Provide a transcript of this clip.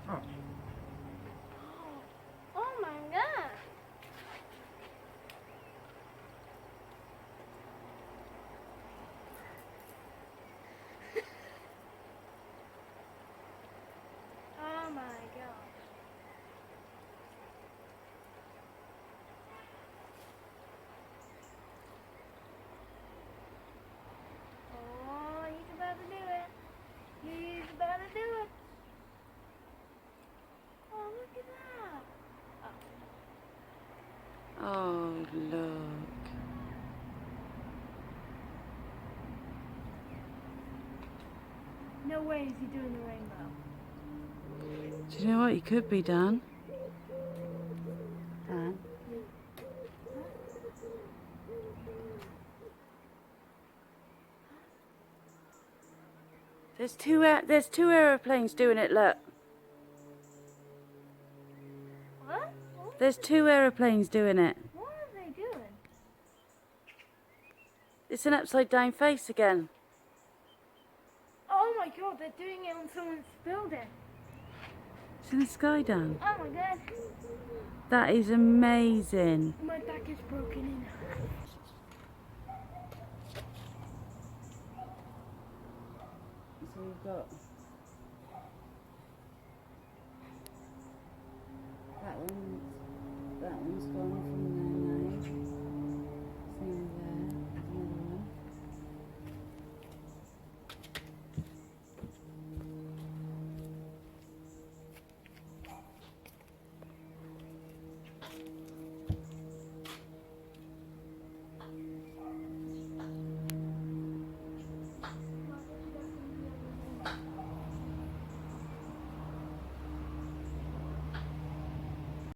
Oh. Oh my god. Oh my god. Oh, he's about to do it. He's about to do it. Oh, look at that. Oh, look. No way is he doing the rainbow. Do you know what he could be, Dan? Dan? There's two aeroplanes doing it, look. What? There's two aeroplanes doing it. What are they doing? It's an upside down face again. Oh my god, they're doing it on someone's building. It's in the sky, Dan. Oh my god. That is amazing. My back is broken in. So you've got that one's gone from